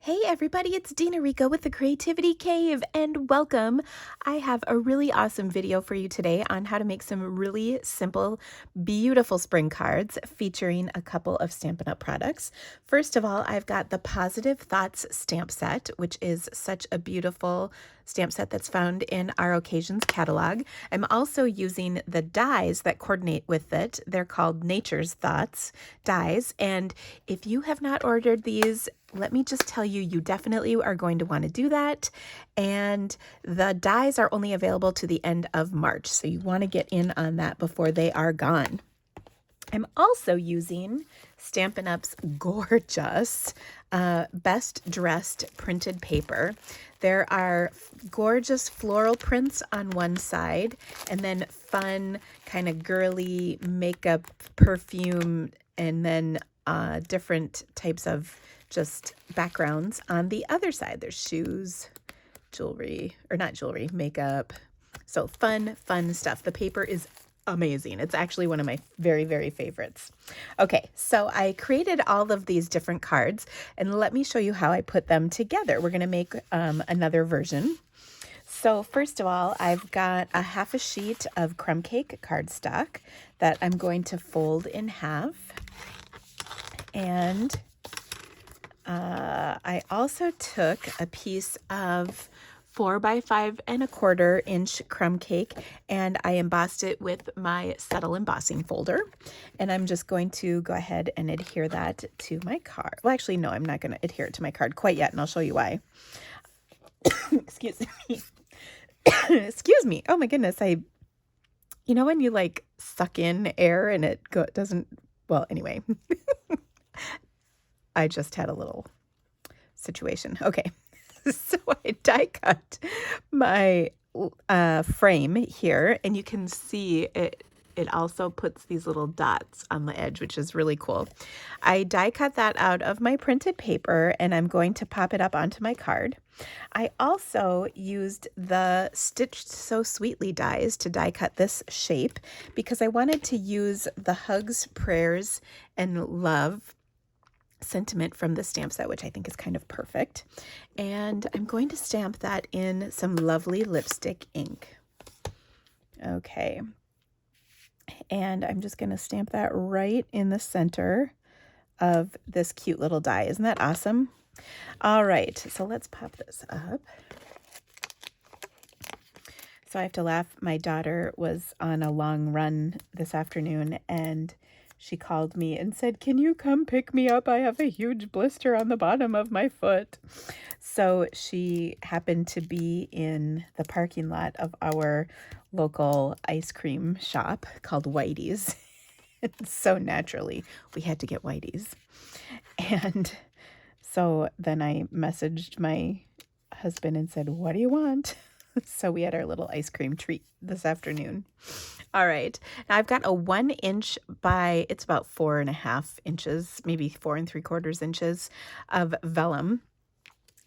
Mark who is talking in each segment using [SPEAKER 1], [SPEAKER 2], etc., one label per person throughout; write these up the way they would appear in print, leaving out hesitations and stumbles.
[SPEAKER 1] Hey everybody, it's Dina Rico with the Creativity Cave and welcome. I have a really awesome video for you today on how to make some really simple, beautiful spring cards featuring a couple of Stampin' Up! Products. First of all, I've got the Positive Thoughts stamp set, which is such a beautiful stamp set that's found in our Occasions catalog. I'm also using the dies that coordinate with it. They're called Nature's Thoughts dies, and if you have not ordered these, let me just tell you, you definitely are going to want to do that. And the dies are only available to the end of March, so you want to get in on that before they are gone. I'm also using Stampin' Up's gorgeous Best Dressed printed paper. There are gorgeous floral prints on one side, and then fun kind of girly makeup, perfume, and then different types of just backgrounds on the other side. There's shoes, jewelry, or not jewelry, makeup. So fun stuff. The paper is amazing. It's actually one of my very, very favorites. Okay, so I created all of these different cards, and let me show you how I put them together. We're going to make another version. So first of all, I've got a half a sheet of crumb cake cardstock that I'm going to fold in half. And I also took a piece of 4 by 5¼ inch crumb cake, and I embossed it with my Settle embossing folder. And I'm just going to go ahead and adhere that to my card. Well, actually, no, I'm not going to adhere it to my card quite yet, and I'll show you why. Excuse me. Excuse me. Oh my goodness. You know when you like suck in air and it doesn't, well, anyway. I just had a little situation. Okay. So I die cut my frame here, and you can see it also puts these little dots on the edge, which is really cool. I die cut that out of my printed paper, and I'm going to pop it up onto my card. I also used the Stitched So Sweetly dies to die cut this shape because I wanted to use the hugs, prayers, and love sentiment from the stamp set, which I think is kind of perfect. And I'm going to stamp that in some lovely lipstick ink. Okay. And I'm just going to stamp that right in the center of this cute little die. Isn't that awesome? All right, so let's pop this up. So I have to laugh. My daughter was on a long run this afternoon, and she called me and said, "Can you come pick me up? I have a huge blister on the bottom of my foot." So she happened to be in the parking lot of our local ice cream shop called Whitey's. So naturally, we had to get Whitey's. And so then I messaged my husband and said, "What do you want?" So we had our little ice cream treat this afternoon. All right. Now I've got a 1 inch by, it's about 4.5 inches, maybe 4 3/4 inches of vellum.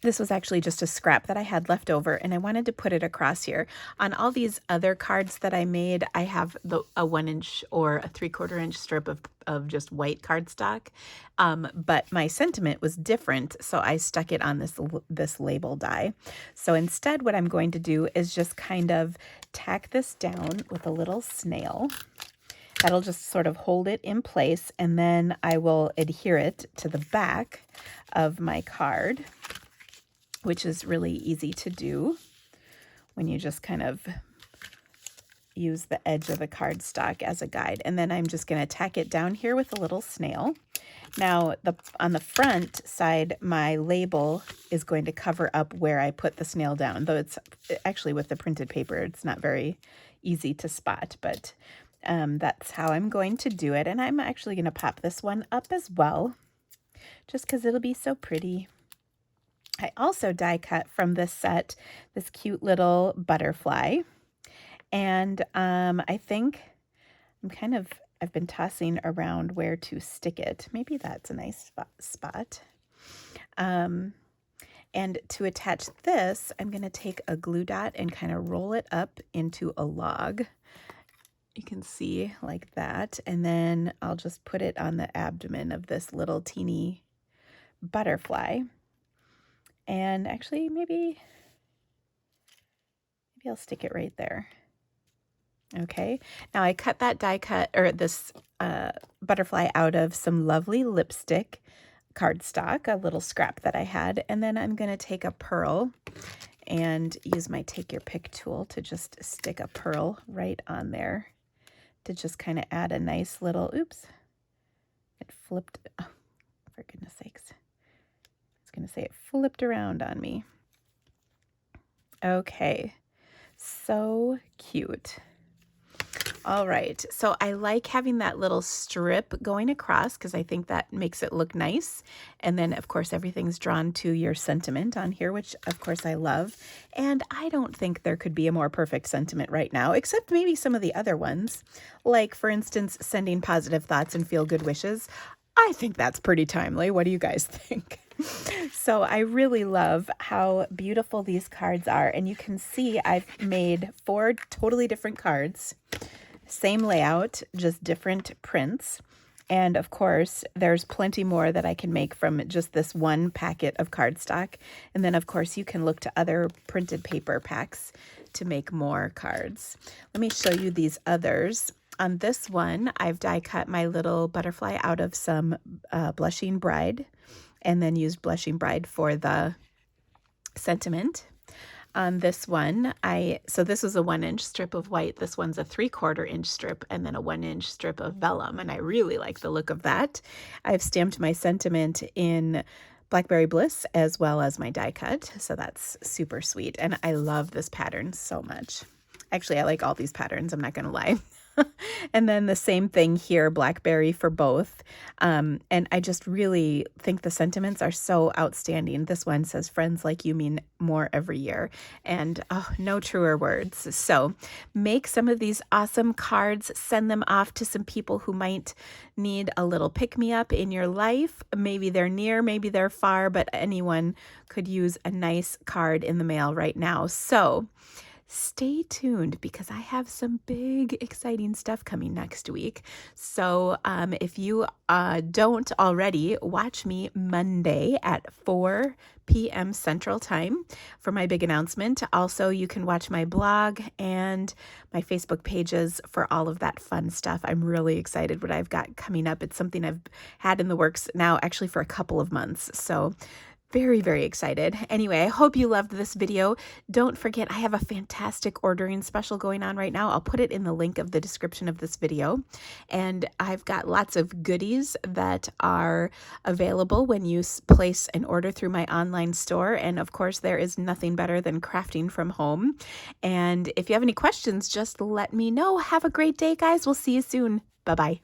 [SPEAKER 1] This was actually just a scrap that I had left over, and I wanted to put it across here. On all these other cards that I made, I have a 1 inch or a 3/4 inch strip of just white cardstock, but my sentiment was different, so I stuck it on this label die. So instead, what I'm going to do is just kind of tack this down with a little snail. That'll just sort of hold it in place, and then I will adhere it to the back of my card, which is really easy to do when you just kind of use the edge of the cardstock as a guide. And then I'm just going to tack it down here with a little snail. Now, on the front side, my label is going to cover up where I put the snail down, though it's actually with the printed paper, it's not very easy to spot, but that's how I'm going to do it. And I'm actually going to pop this one up as well, just because it'll be so pretty. I also die cut from this set this cute little butterfly, and I think I've been tossing around where to stick it. Maybe that's a nice spot. And to attach this, I'm going to take a glue dot and kind of roll it up into a log. You can see like that, and then I'll just put it on the abdomen of this little teeny butterfly. And actually, maybe I'll stick it right there. Okay, now I cut that die cut, or this butterfly out of some lovely lipstick cardstock, a little scrap that I had, and then I'm going to take a pearl and use my take your pick tool to just stick a pearl right on there to just kind of add a nice little, oops, it flipped, oh, for goodness sakes. I was going to say it flipped around on me. Okay, so cute. All right, so I like having that little strip going across because I think that makes it look nice. And then, of course, everything's drawn to your sentiment on here, which, of course, I love. And I don't think there could be a more perfect sentiment right now, except maybe some of the other ones. Like, for instance, sending positive thoughts and feel-good wishes. I think that's pretty timely. What do you guys think? So I really love how beautiful these cards are. And you can see I've made 4 totally different cards. Same layout, just different prints. And of course, there's plenty more that I can make from just this one packet of cardstock. And then, of course, you can look to other printed paper packs to make more cards. Let me show you these others. On this one, I've die cut my little butterfly out of some Blushing Bride, and then used Blushing Bride for the sentiment. On this one, so this is a 1-inch strip of white. This one's a 3/4 inch strip, and then a 1-inch strip of vellum, and I really like the look of that. I've stamped my sentiment in Blackberry Bliss as well as my die cut, so that's super sweet, and I love this pattern so much. Actually, I like all these patterns, I'm not going to lie. And then the same thing here, Blackberry for both. And I just really think the sentiments are so outstanding. This one says, friends like you mean more every year. And oh, no truer words. So make some of these awesome cards, send them off to some people who might need a little pick-me-up in your life. Maybe they're near, maybe they're far, but anyone could use a nice card in the mail right now. So stay tuned because I have some big, exciting stuff coming next week. So if you don't already, watch me Monday at 4 p.m. Central Time for my big announcement. Also, you can watch my blog and my Facebook pages for all of that fun stuff. I'm really excited what I've got coming up. It's something I've had in the works now actually for a couple of months. So very, very excited. Anyway, I hope you loved this video. Don't forget, I have a fantastic ordering special going on right now. I'll put it in the link of the description of this video. And I've got lots of goodies that are available when you place an order through my online store. And of course, there is nothing better than crafting from home. And if you have any questions, just let me know. Have a great day, guys. We'll see you soon. Bye-bye.